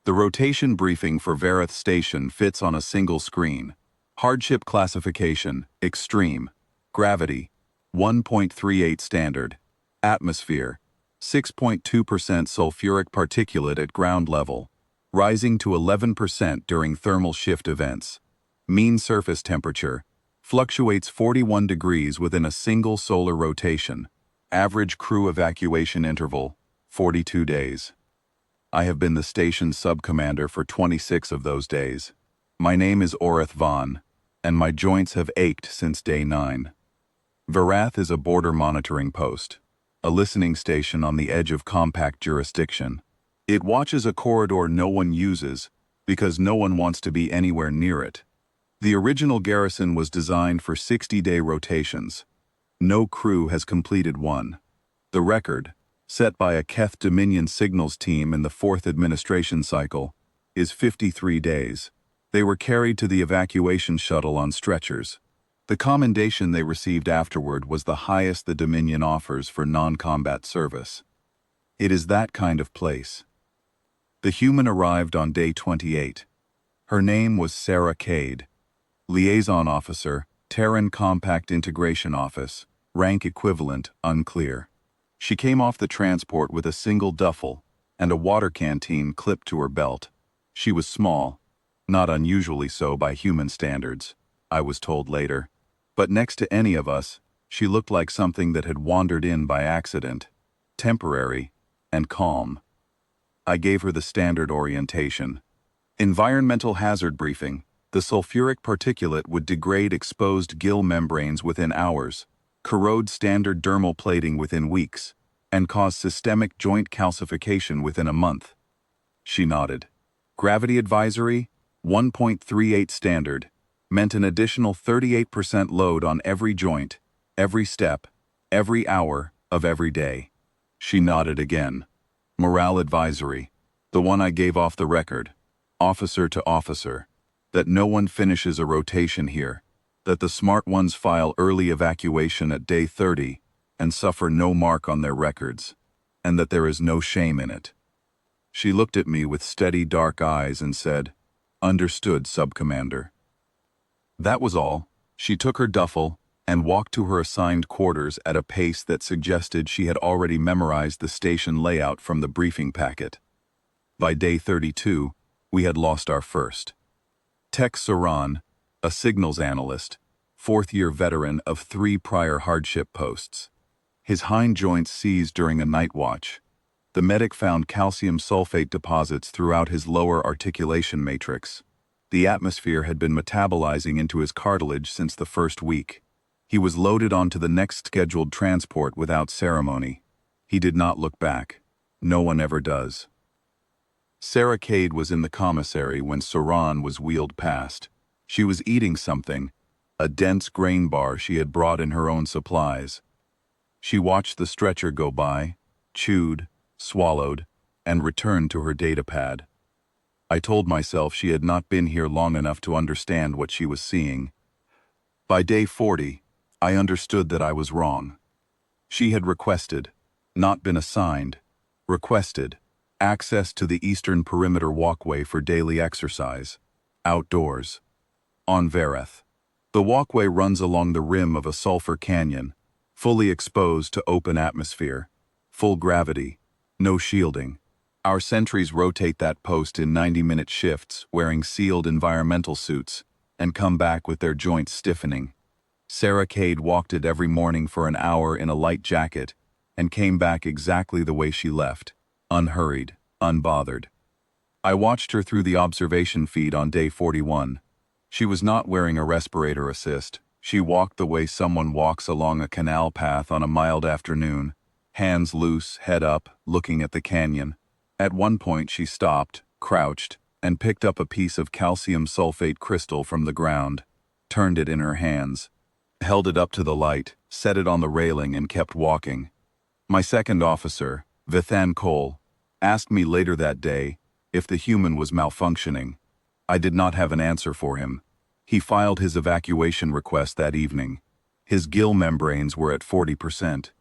The rotation briefing for Verith Station fits on a single screen. Hardship classification, extreme. Gravity, 1.38 standard. Atmosphere, 6.2% sulfuric particulate at ground level, rising to 11% during thermal shift events. Mean surface temperature, fluctuates 41 degrees within a single solar rotation. Average crew evacuation interval, 42 days. I have been the station's subcommander for 26 of those days. My name is Orith Vaughn, and my joints have ached since day 9. Verith is a border monitoring post, a listening station on the edge of compact jurisdiction. It watches a corridor no one uses because no one wants to be anywhere near it. The original garrison was designed for 60-day rotations. No crew has completed one. The record, set by a Keth Dominion signals team in the 4th administration cycle, is 53 days. They were carried to the evacuation shuttle on stretchers. The commendation they received afterward was the highest the Dominion offers for non-combat service. It is that kind of place. The human arrived on day 28. Her name was Sarah Cade. Liaison Officer, Terran Compact Integration Office, rank equivalent, unclear. She came off the transport with a single duffel and a water canteen clipped to her belt. She was small, not unusually so by human standards, I was told later, but next to any of us, she looked like something that had wandered in by accident, temporary and calm. I gave her the standard orientation. Environmental hazard briefing. The sulfuric particulate would degrade exposed gill membranes within hours, corrode standard dermal plating within weeks, and cause systemic joint calcification within a month. She nodded. Gravity advisory, 1.38 standard, meant an additional 38% load on every joint, every step, every hour of every day. She nodded again. Morale advisory, the one I gave off the record, officer to officer, that no one finishes a rotation here, that the smart ones file early evacuation at day 30 and suffer no mark on their records, and that there is no shame in it. She looked at me with steady dark eyes and said, "Understood, subcommander." That was all. She took her duffel and walked to her assigned quarters at a pace that suggested she had already memorized the station layout from the briefing packet. By day 32, we had lost our first. Tech Saran, a signals analyst, 4th-year veteran of 3 prior hardship posts. His hind joints seized during a night watch. The medic found calcium sulfate deposits throughout his lower articulation matrix. The atmosphere had been metabolizing into his cartilage since the first week. He was loaded onto the next scheduled transport without ceremony. He did not look back. No one ever does. Sarah Cade was in the commissary when Saran was wheeled past. She was eating something, a dense grain bar she had brought in her own supplies. She watched the stretcher go by, chewed, swallowed, and returned to her datapad. I told myself she had not been here long enough to understand what she was seeing. By day 40, I understood that I was wrong. She had requested, not been assigned, requested, access to the eastern perimeter walkway for daily exercise, outdoors, on Verith. The walkway runs along the rim of a sulfur canyon, fully exposed to open atmosphere, full gravity, no shielding. Our sentries rotate that post in 90-minute shifts, wearing sealed environmental suits, and come back with their joints stiffening. Sarah Cade walked it every morning for an hour in a light jacket, and came back exactly the way she left, unhurried, unbothered. I watched her through the observation feed on day 41. She was not wearing a respirator assist. She walked the way someone walks along a canal path on a mild afternoon, hands loose, head up, looking at the canyon. At one point she stopped, crouched, and picked up a piece of calcium sulfate crystal from the ground, turned it in her hands, held it up to the light, set it on the railing, and kept walking. My second officer, Vithan Cole, asked me later that day if the human was malfunctioning. I did not have an answer for him. He filed his evacuation request that evening. His gill membranes were at 40%.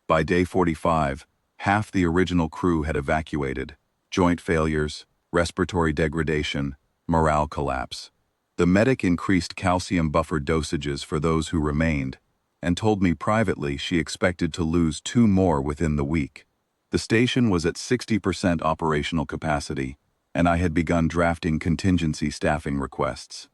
By day 45, half the original crew had evacuated. Joint failures, respiratory degradation, morale collapse. The medic increased calcium buffer dosages for those who remained, and told me privately she expected to lose 2 more within the week. The station was at 60% operational capacity, and I had begun drafting contingency staffing requests.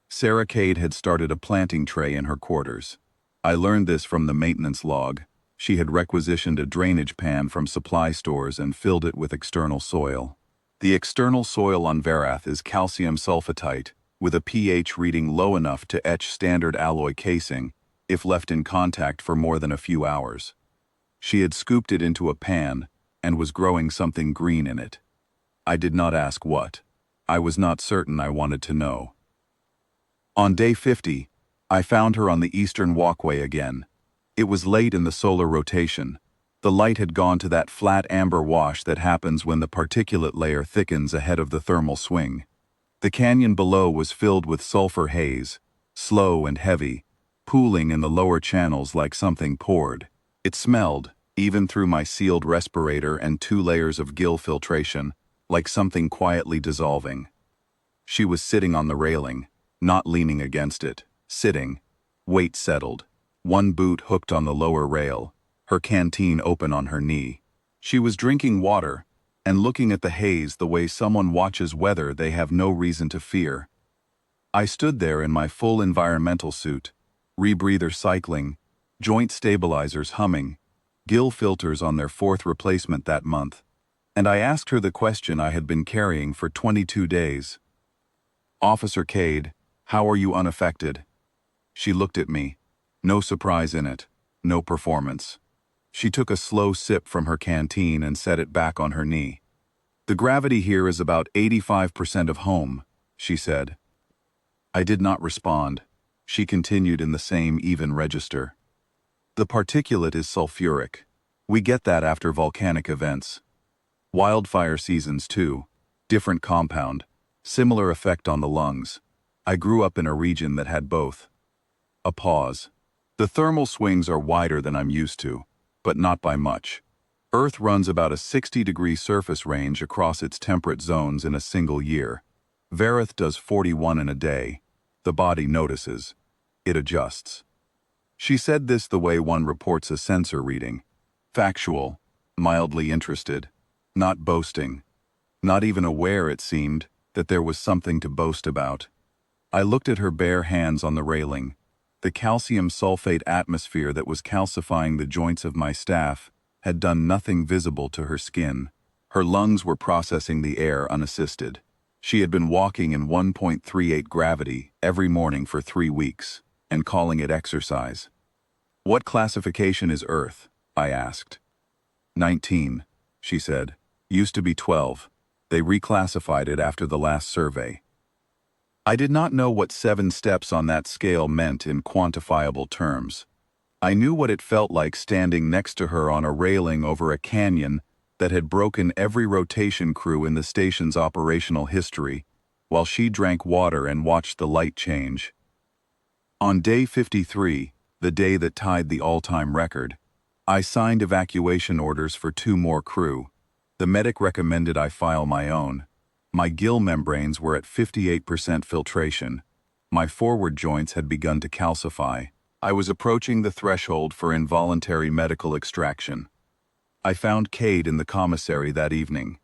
Sarah Cade had started a planting tray in her quarters. I learned this from the maintenance log. She had requisitioned a drainage pan from supply stores and filled it with external soil. The external soil on Verath is calcium sulfatite, with a pH reading low enough to etch standard alloy casing if left in contact for more than a few hours. She had scooped it into a pan and was growing something green in it. I did not ask what. I was not certain I wanted to know. On day 50, I found her on the eastern walkway again. It was late in the solar rotation. The light had gone to that flat amber wash that happens when the particulate layer thickens ahead of the thermal swing. The canyon below was filled with sulfur haze, slow and heavy, pooling in the lower channels like something poured. It smelled, even through my sealed respirator and 2 layers of gill filtration, like something quietly dissolving. She was sitting on the railing, not leaning against it, sitting, weight settled, one boot hooked on the lower rail, her canteen open on her knee. She was drinking water and looking at the haze the way someone watches weather they have no reason to fear. I stood there in my full environmental suit, rebreather cycling, joint stabilizers humming, gill filters on their 4th replacement that month, and I asked her the question I had been carrying for 22 days. "Officer Cade, how are you unaffected?" She looked at me. No surprise in it, no performance. She took a slow sip from her canteen and set it back on her knee. "The gravity here is about 85% of home," she said. I did not respond. She continued in the same even register. "The particulate is sulfuric. We get that after volcanic events. Wildfire seasons too. Different compound. Similar effect on the lungs. I grew up in a region that had both." A pause. "The thermal swings are wider than I'm used to, but not by much. Earth runs about a 60-degree surface range across its temperate zones in a single year. Verath does 41 in a day. The body notices. It adjusts." She said this the way one reports a sensor reading. Factual, mildly interested, not boasting. Not even aware, it seemed, that there was something to boast about. I looked at her bare hands on the railing. The calcium sulfate atmosphere that was calcifying the joints of my staff had done nothing visible to her skin. Her lungs were processing the air unassisted. She had been walking in 1.38 gravity every morning for 3 weeks, and calling it exercise. "What classification is Earth?" I asked. 19, she said. "Used to be 12. They reclassified it after the last survey." I did not know what 7 steps on that scale meant in quantifiable terms. I knew what it felt like standing next to her on a railing over a canyon that had broken every rotation crew in the station's operational history, while she drank water and watched the light change. On day 53, the day that tied the all-time record, I signed evacuation orders for 2 more crew. The medic recommended I file my own. My gill membranes were at 58% filtration. My forward joints had begun to calcify. I was approaching the threshold for involuntary medical extraction. I found Cade in the commissary that evening.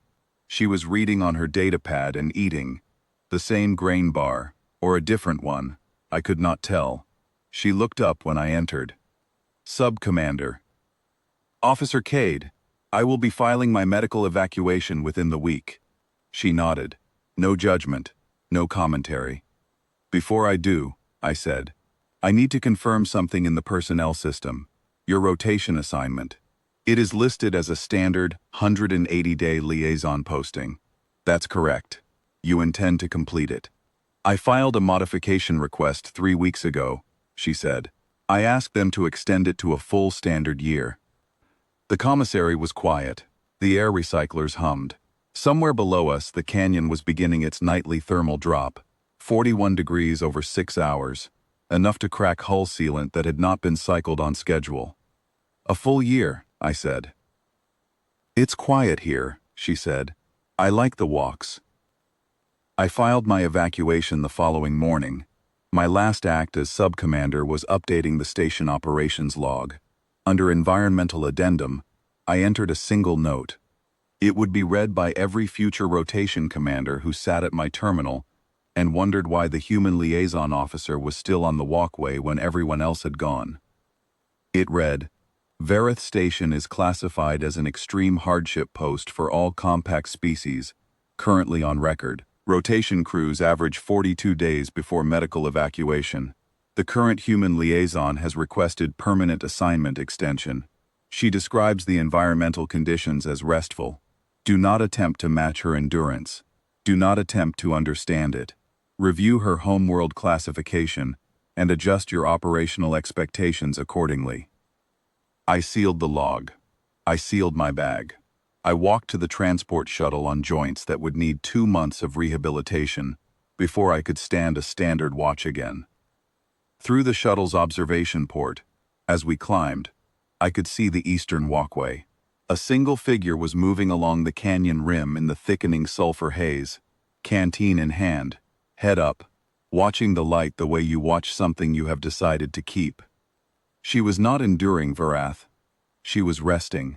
She was reading on her datapad and eating. The same grain bar, or a different one, I could not tell. She looked up when I entered. "Subcommander." "Officer Cade, I will be filing my medical evacuation within the week." She nodded. No judgment, no commentary. "Before I do," I said, "I need to confirm something in the personnel system. Your rotation assignment. It is listed as a standard 180-day liaison posting." "That's correct. You intend to complete it." "I filed a modification request 3 weeks ago," she said. "I asked them to extend it to a full standard year." The commissary was quiet. The air recyclers hummed. Somewhere below us, the canyon was beginning its nightly thermal drop, 41 degrees over 6 hours, enough to crack hull sealant that had not been cycled on schedule. "A full year," I said. "It's quiet here," she said. "I like the walks. I filed my evacuation the following morning. My last act as subcommander was updating the station operations log. Under environmental addendum, I entered a single note. It would be read by every future rotation commander who sat at my terminal and wondered why the human liaison officer was still on the walkway when everyone else had gone. It read, Verith Station is classified as an extreme hardship post for all compact species, currently on record. Rotation crews average 42 days before medical evacuation. The current human liaison has requested permanent assignment extension. She describes the environmental conditions as restful. Do not attempt to match her endurance. Do not attempt to understand it. Review her homeworld classification and adjust your operational expectations accordingly. I sealed the log. I sealed my bag. I walked to the transport shuttle on joints that would need 2 months of rehabilitation before I could stand a standard watch again. Through the shuttle's observation port, as we climbed, I could see the eastern walkway. A single figure was moving along the canyon rim in the thickening sulfur haze, canteen in hand, head up, watching the light the way you watch something you have decided to keep. She was not enduring Verath. She was resting.